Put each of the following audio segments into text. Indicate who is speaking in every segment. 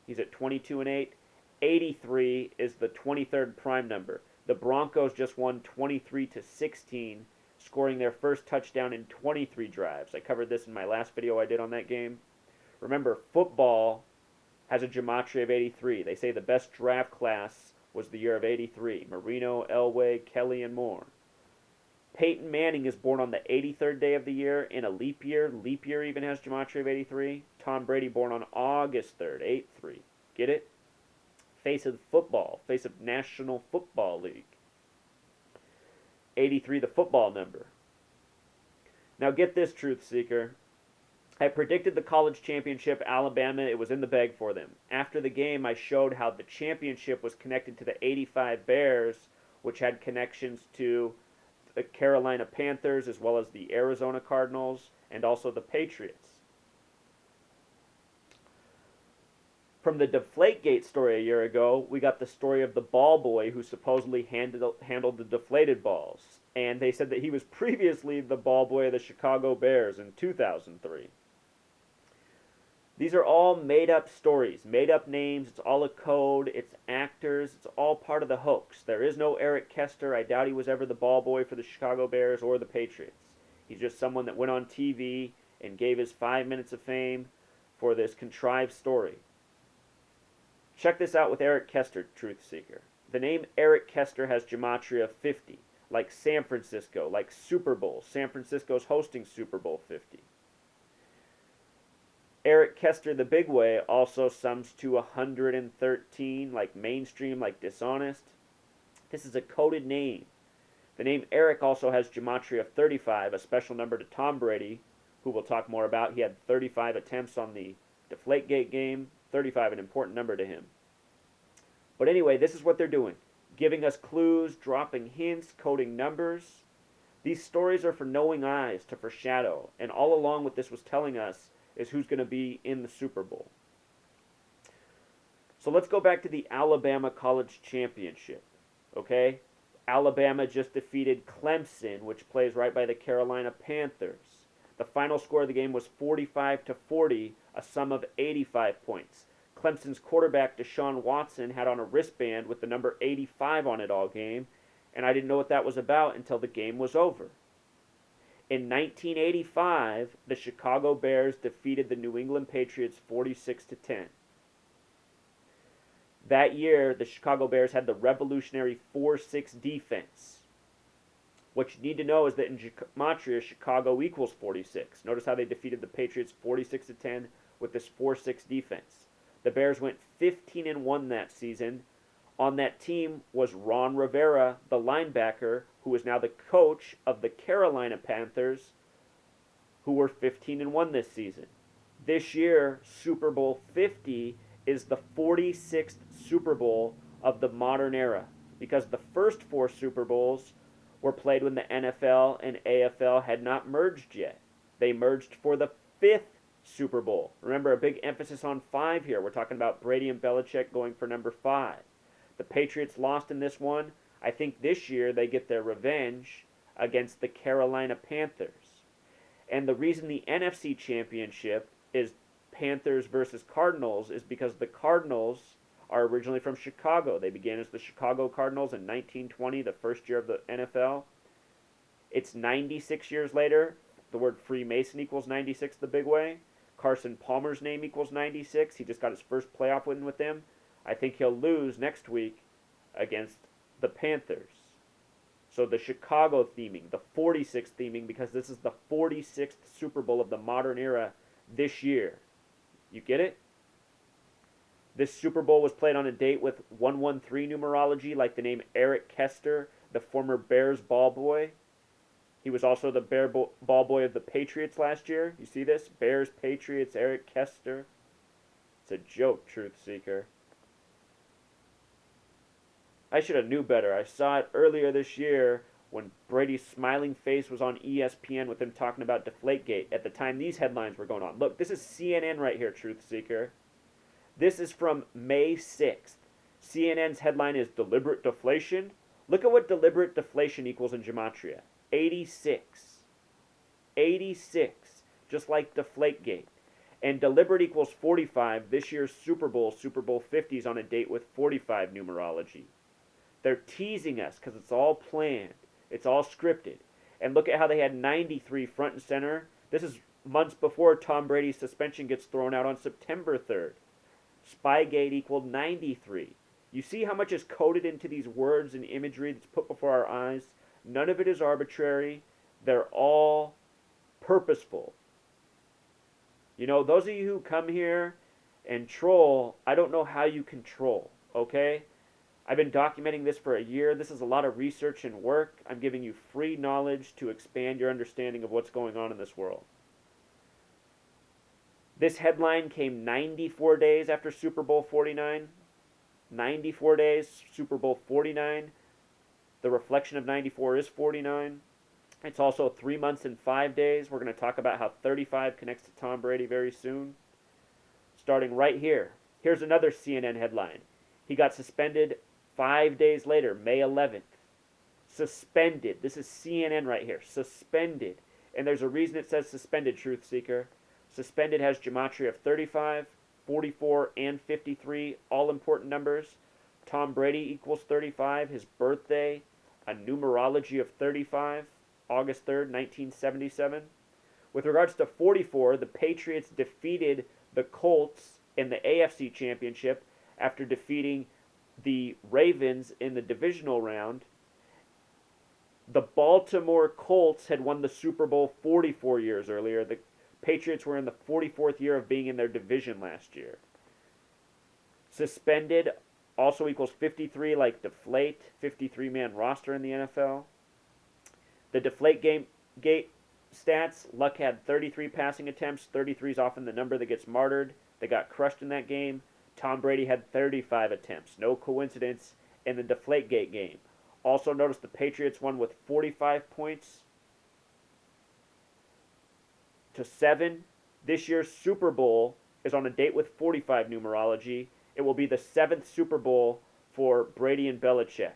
Speaker 1: He's at 22-8. 83 is the 23rd prime number. The Broncos just won 23-16, scoring their first touchdown in 23 drives. I covered this in my last video I did on that game. Remember, football has a gematria of 83. They say the best draft class was the year of 83. Marino, Elway, Kelly, and more. Peyton Manning is born on the 83rd day of the year in a leap year. Leap year even has gematria of 83. Tom Brady born on August 3rd, 8-3. Get it? Face of football. Face of National Football League. 83, the football number. Now get this, Truth Seeker. I predicted the college championship, Alabama. It was in the bag for them. After the game, I showed how the championship was connected to the 85 Bears, which had connections to the Carolina Panthers as well as the Arizona Cardinals and also the Patriots. From the Deflate Gate story a year ago, we got the story of the ball boy who supposedly handled the deflated balls. And they said that he was previously the ball boy of the Chicago Bears in 2003. These are all made-up stories, made-up names. It's all a code. It's actors. It's all part of the hoax. There is no Eric Kester. I doubt he was ever the ball boy for the Chicago Bears or the Patriots. He's just someone that went on TV and gave his 5 minutes of fame for this contrived story. Check this out with Eric Kester, Truth Seeker. The name Eric Kester has gematria of 50, like San Francisco, like Super Bowl. San Francisco's hosting Super Bowl 50. Eric Kester, the big way, also sums to 113, like mainstream, like dishonest. This is a coded name. The name Eric also has gematria of 35, a special number to Tom Brady, who we'll talk more about. He had 35 attempts on the Deflate Gate game. 35, an important number to him. But anyway, this is what they're doing. Giving us clues, dropping hints, coding numbers. These stories are for knowing eyes to foreshadow. And all along what this was telling us is who's going to be in the Super Bowl. So let's go back to the Alabama College Championship. Okay? Alabama just defeated Clemson, which plays right by the Carolina Panthers. The final score of the game was 45-40, a sum of 85 points. Clemson's quarterback, Deshaun Watson, had on a wristband with the number 85 on it all game, and I didn't know what that was about until the game was over. In 1985, the Chicago Bears defeated the New England Patriots 46-10. That year, the Chicago Bears had the revolutionary 4-6 defense. What you need to know is that in gematria, Chicago equals 46. Notice how they defeated the Patriots 46-10 with this 4-6 defense. The Bears went 15-1 that season. On that team was Ron Rivera, the linebacker, who is now the coach of the Carolina Panthers, who were 15-1 this season. This year, Super Bowl 50 is the 46th Super Bowl of the modern era, because the first 4 Super Bowls were played when the NFL and AFL had not merged yet. They merged for the 5th Super Bowl. Remember, a big emphasis on 5 here. We're talking about Brady and Belichick going for number 5. The Patriots lost in this one. I think this year they get their revenge against the Carolina Panthers. And the reason the NFC Championship is Panthers versus Cardinals is because the Cardinals are originally from Chicago. They began as the Chicago Cardinals in 1920, the first year of the NFL. It's 96 years later. The word Freemason equals 96 the big way. Carson Palmer's name equals 96. He just got his first playoff win with them. I think he'll lose next week against the Panthers. So the Chicago theming, the 46th theming, because this is the 46th Super Bowl of the modern era this year. You get it? This Super Bowl was played on a date with 113 numerology, like the name Eric Kester, the former Bears ball boy. He was also the ball boy of the Patriots last year. You see this? Bears, Patriots, Eric Kester. It's a joke, Truth Seeker. I should have knew better. I saw it earlier this year when Brady's smiling face was on ESPN with him talking about Deflate Gate. At the time these headlines were going on. Look, this is CNN right here, Truth Seeker. This is from May 6th. CNN's headline is Deliberate Deflation. Look at what deliberate deflation equals in gematria. 86. 86. Just like Deflate Gate. And deliberate equals 45. This year's Super Bowl 50, is on a date with 45 numerology. They're teasing us because it's all planned. It's all scripted. And look at how they had 93 front and center. This is months before Tom Brady's suspension gets thrown out on September 3rd. Spygate equaled 93. You see how much is coded into these words and imagery that's put before our eyes? None of it is arbitrary. They're all purposeful. You know, those of you who come here and troll, I don't know how you can troll, okay? I've been documenting this for a year. This is a lot of research and work. I'm giving you free knowledge to expand your understanding of what's going on in this world. This headline came 94 days after Super Bowl 49. 94 days, Super Bowl 49. The reflection of 94 is 49. It's also 3 months and 5 days. We're going to talk about how 35 connects to Tom Brady very soon. Starting right here. Here's another CNN headline. He got suspended 5 days later, May 11th. Suspended. This is CNN right here. Suspended. And there's a reason it says suspended, Truth Seeker. Suspended has gematria of 35, 44, and 53, all important numbers. Tom Brady equals 35. His birthday, a numerology of 35, August 3rd, 1977. With regards to 44, the Patriots defeated the Colts in the AFC Championship after defeating the Ravens in the divisional round. The Baltimore Colts had won the Super Bowl 44 years earlier. The Patriots were in the 44th year of being in their division last year. Suspended also equals 53, like Deflate, 53-man roster in the NFL. The Deflate Gate stats, Luck had 33 passing attempts. 33 is often the number that gets martyred. They got crushed in that game. Tom Brady had 35 attempts. No coincidence in the Deflate Gate game. Also notice the Patriots won with 45 points to 7. This year's Super Bowl is on a date with 45 numerology. It will be the 7th Super Bowl for Brady and Belichick.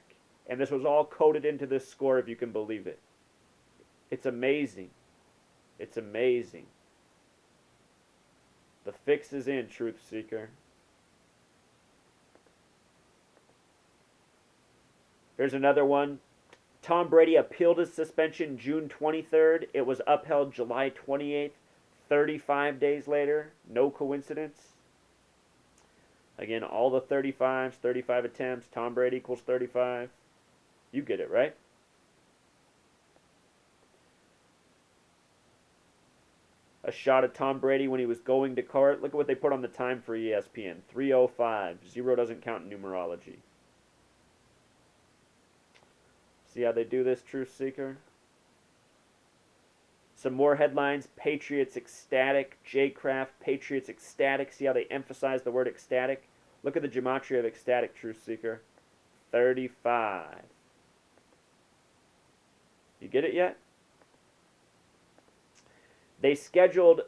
Speaker 1: And this was all coded into this score, if you can believe it. It's amazing. It's amazing. The fix is in, Truth Seeker. Here's another one. Tom Brady appealed his suspension June 23rd. It was upheld July 28th, 35 days later. No coincidence. Again, all the 35s, 35 attempts. Tom Brady equals 35. You get it, right? A shot of Tom Brady when he was going to court. Look at what they put on the time for ESPN. 3:05. 0 doesn't count in numerology. See how they do this, Truth Seeker? Some more headlines. Patriots ecstatic. J-Craft. Patriots ecstatic. See how they emphasize the word ecstatic? Look at the gematria of ecstatic, Truth Seeker. 35. You get it yet? They scheduled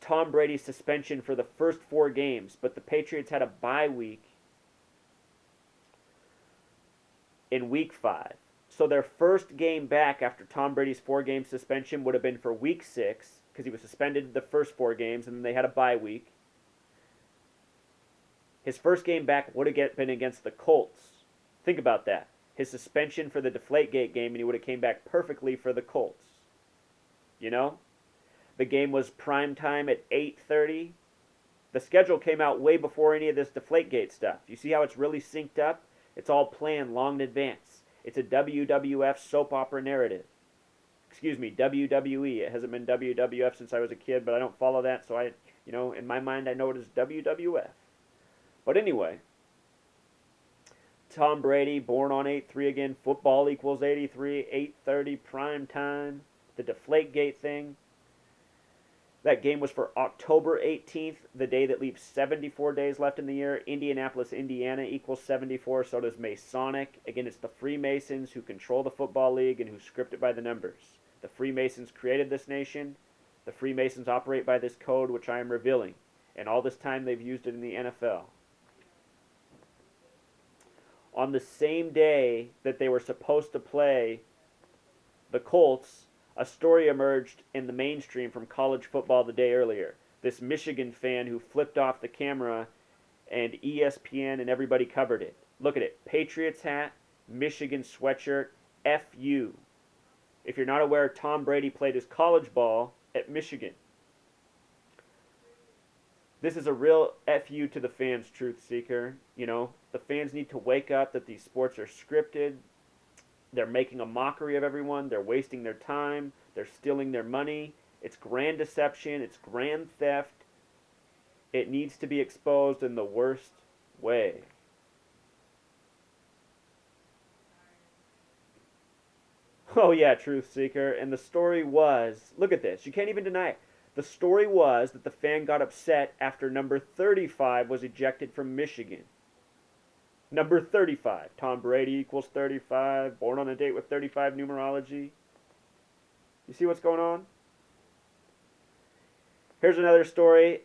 Speaker 1: Tom Brady's suspension for the first 4 games, but the Patriots had a bye week in week 5. So their first game back after Tom Brady's 4-game suspension would have been for week 6, because he was suspended the first 4 games, and then they had a bye week. His first game back would have been against the Colts. Think about that. His suspension for the Deflate Gate game, and he would have came back perfectly for the Colts. You know? The game was prime time at 8:30. The schedule came out way before any of this Deflate Gate stuff. You see how it's really synced up? It's all planned long in advance. It's a WWF soap opera narrative. Excuse me, WWE. It hasn't been WWF since I was a kid, but I don't follow that, so in my mind, I know it as WWF. But anyway, Tom Brady, born on 8/3 again. Football equals 83, 8:30, prime time. The Deflate Gate thing. That game was for October 18th, the day that leaves 74 days left in the year. Indianapolis, Indiana equals 74, so does Masonic. Again, it's the Freemasons who control the football league and who script it by the numbers. The Freemasons created this nation. The Freemasons operate by this code, which I am revealing. And all this time, they've used it in the NFL. On the same day that they were supposed to play the Colts, a story emerged in the mainstream from college football the day earlier. this Michigan fan who flipped off the camera, and ESPN and everybody covered it. Look at it. Patriots hat, Michigan sweatshirt, FU. If you're not aware, Tom Brady played his college ball at Michigan. This is a real FU to the fans, truth seeker. You know, the fans need to wake up that these sports are scripted. They're making a mockery of everyone. They're wasting their time. They're stealing their money. It's grand deception. It's grand theft. It needs to be exposed in the worst way. Oh yeah, truth seeker. And the story was, look at this. You can't even deny it. The story was that the fan got upset after number 35 was ejected from Michigan. Number 35. Tom Brady equals 35. Born on a date with 35 numerology. You see what's going on? Here's another story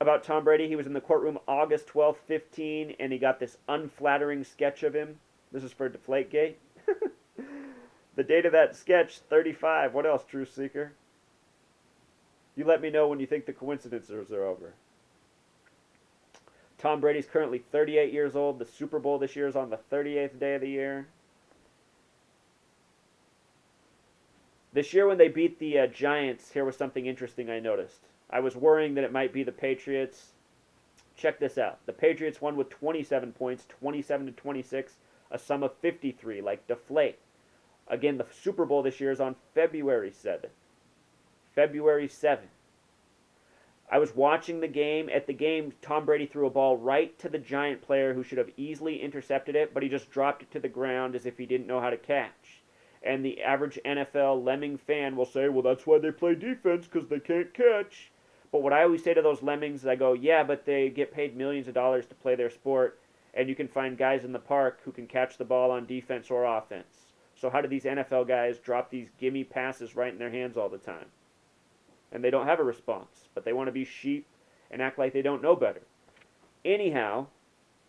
Speaker 1: about Tom Brady. He was in the courtroom August 12th, 15, and he got this unflattering sketch of him. This is for Deflate Gate. The date of that sketch, 35. What else, Truth Seeker? You let me know when you think the coincidences are over. Tom Brady's currently 38 years old. The Super Bowl this year is on the 38th day of the year. This year when they beat the Giants, here was something interesting I noticed. I was worrying that it might be the Patriots. Check this out. The Patriots won with 27 points, 27-26, a sum of 53, like Deflate. Again, the Super Bowl this year is on February 7th. February 7th. I was watching the game. At the game, Tom Brady threw a ball right to the Giant player who should have easily intercepted it, but he just dropped it to the ground as if he didn't know how to catch. And the average NFL lemming fan will say, well, that's why they play defense, because they can't catch. But what I always say to those lemmings is I go, yeah, but they get paid millions of dollars to play their sport, and you can find guys in the park who can catch the ball on defense or offense. So how do these NFL guys drop these gimme passes right in their hands all the time? And they don't have a response, but they want to be sheep and act like they don't know better. Anyhow,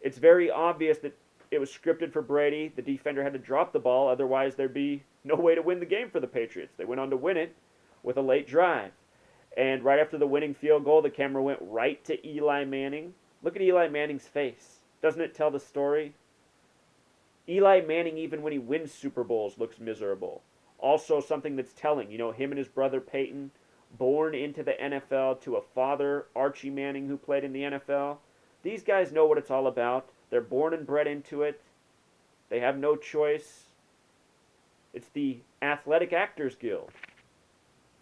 Speaker 1: it's very obvious that it was scripted for Brady. The defender had to drop the ball, otherwise there'd be no way to win the game for the Patriots. They went on to win it with a late drive. And right after the winning field goal, the camera went right to Eli Manning. Look at Eli Manning's face. Doesn't it tell the story? Eli Manning, even when he wins Super Bowls, looks miserable. Also something that's telling, you know, him and his brother Peyton, born into the NFL to a father, Archie Manning, who played in the NFL. These guys know what it's all about. They're born and bred into it. They have no choice. It's the Athletic Actors Guild.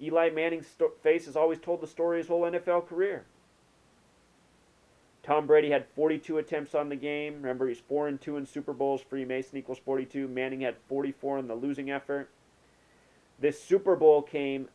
Speaker 1: Eli Manning's face has always told the story his whole NFL career. Tom Brady had 42 attempts on the game. Remember, he's 4-2 in Super Bowls. Freemason equals 42. Manning had 44 in the losing effort. This game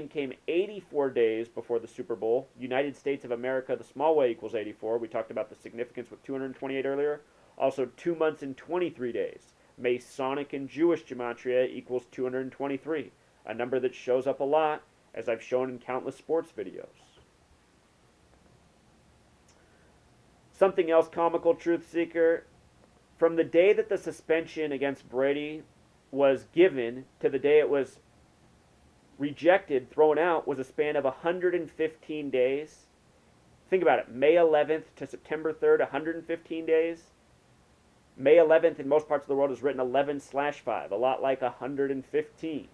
Speaker 1: came 84 days before the Super Bowl. United States of America, the small way equals 84. We talked about the significance with 228 earlier. Also 2 months and 23 days. Masonic and Jewish gematria equals 223. A number that shows up a lot, as I've shown in countless sports videos. Something else comical, Truth Seeker. From the day that the suspension against Brady was given to the day it was rejected, thrown out, was a span of 115 days. Think about it. May 11th to September 3rd, 115 days. May 11th in most parts of the world is written 11/5, a lot like 115.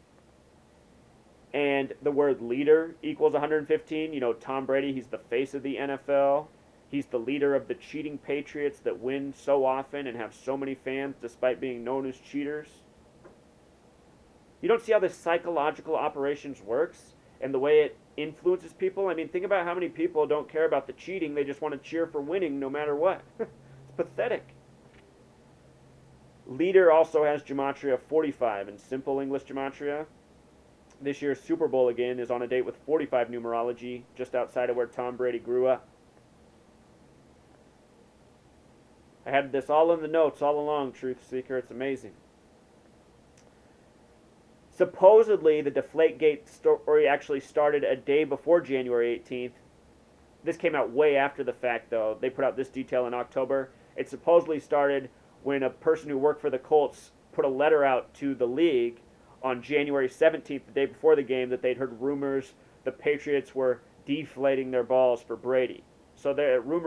Speaker 1: And the word leader equals 115. You know, Tom Brady, he's the face of the NFL. He's the leader of the cheating Patriots that win so often and have so many fans despite being known as cheaters. You don't see how this psychological operations works and the way it influences people? I mean, think about how many people don't care about the cheating. They just want to cheer for winning no matter what. It's pathetic. Leader also has gematria 45 in simple English gematria. This year's Super Bowl, again, is on a date with 45 numerology, just outside of where Tom Brady grew up. I had this all in the notes all along, Truth Seeker. It's amazing. Supposedly, the Deflate Gate story actually started a day before January 18th. This came out way after the fact, though. They put out this detail in October. It supposedly started when a person who worked for the Colts put a letter out to the league on January 17th, the day before the game, that they'd heard rumors the Patriots were deflating their balls for Brady. So the rumor